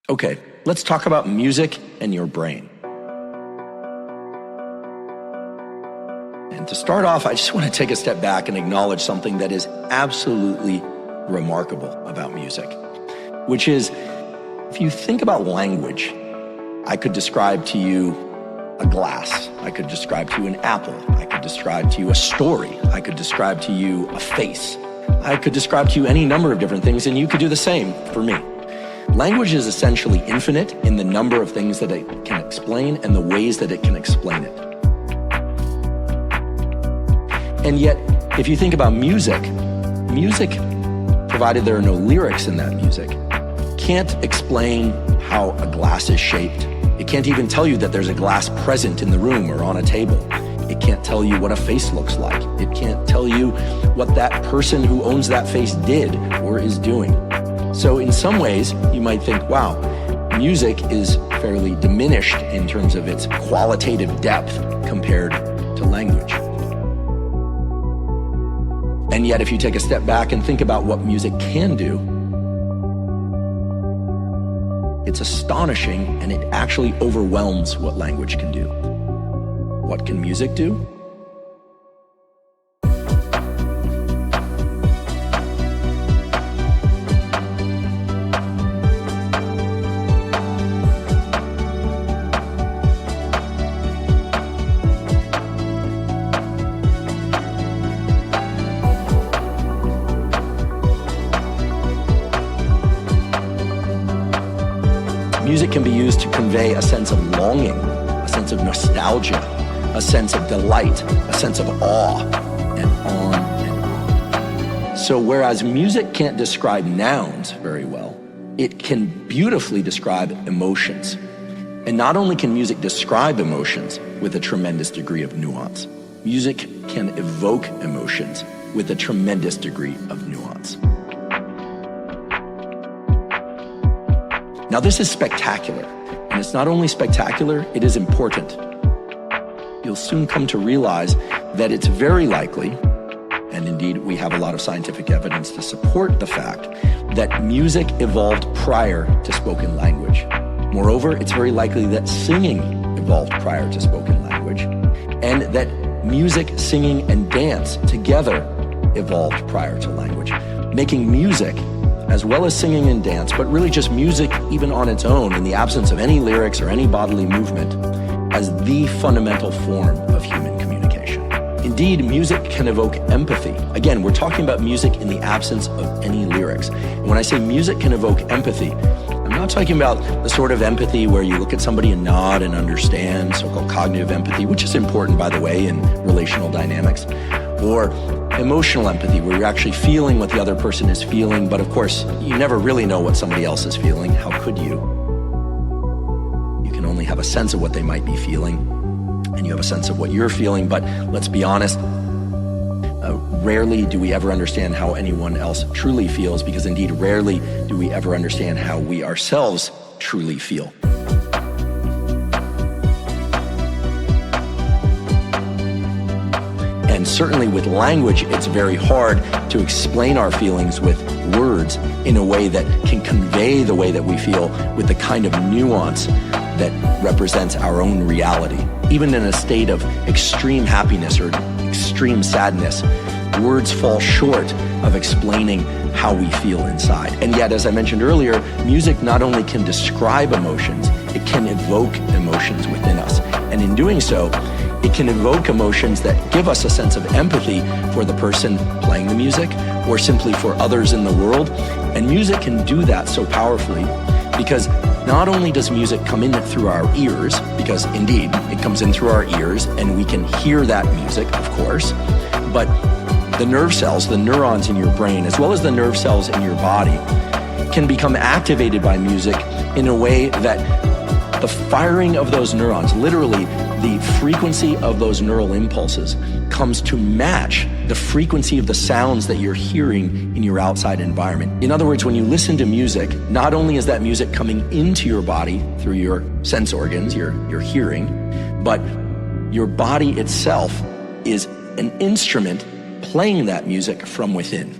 Okay, let's talk about music and your brain. And to start off, I just want to take a step back and acknowledge something that is absolutely remarkable about music, which is, if you think about language, I could describe to you a glass. I could describe to you an apple. I could describe to you a story. I could describe to you a face. I could describe to you any number of different things, and you could do the same for me. Language is essentially infinite in the number of things that it can explain and the ways that it can explain it. And yet, if you think about music, provided there are no lyrics in that music, can't explain how a glass is shaped. It can't even tell you that there's a glass present in the room or on a table. It can't tell you what a face looks like. It can't tell you what that person who owns that face did or is doing. So in some ways, you might think, wow, music is fairly diminished in terms of its qualitative depth compared to language. And yet, if you take a step back and think about what music can do, it's astonishing, and it actually overwhelms what language can do. What can music do? Music can be used to convey a sense of longing, a sense of nostalgia, a sense of delight, a sense of awe, and on and on. So whereas music can't describe nouns very well, it can beautifully describe emotions. And not only can music describe emotions with a tremendous degree of nuance, music can evoke emotions with a tremendous degree of nuance. Now, this is spectacular, and it's not only spectacular, it is important. You'll soon come to realize that it's very likely, and indeed we have a lot of scientific evidence to support the fact, that music evolved prior to spoken language. Moreover, it's very likely that singing evolved prior to spoken language, and that music, singing, and dance together evolved prior to language, making music, as well as singing and dance, but really just music even on its own, in the absence of any lyrics or any bodily movement, as the fundamental form of human communication. Indeed, music can evoke empathy. Again, we're talking about music in the absence of any lyrics. And when I say music can evoke empathy, I'm not talking about the sort of empathy where you look at somebody and nod and understand, so-called cognitive empathy, which is important, by the way, in relational dynamics, or emotional empathy, where you're actually feeling what the other person is feeling, but of course, you never really know what somebody else is feeling. How could you? You can only have a sense of what they might be feeling, and you have a sense of what you're feeling, but let's be honest, rarely do we ever understand how anyone else truly feels, because indeed, rarely do we ever understand how we ourselves truly feel. And certainly with language, it's very hard to explain our feelings with words in a way that can convey the way that we feel with the kind of nuance that represents our own reality. Even in a state of extreme happiness or extreme sadness, words fall short of explaining how we feel inside. And yet, as I mentioned earlier, music not only can describe emotions, it can evoke emotions within us. And in doing so, it can evoke emotions that give us a sense of empathy for the person playing the music or simply for others in the world. And music can do that so powerfully because not only does music come in through our ears, because indeed it comes in through our ears and we can hear that music, of course, but the nerve cells, the neurons in your brain, as well as the nerve cells in your body, can become activated by music in a way that the firing of those neurons, literally the frequency of those neural impulses, comes to match the frequency of the sounds that you're hearing in your outside environment. In other words, when you listen to music, not only is that music coming into your body through your sense organs, your hearing, but your body itself is an instrument playing that music from within.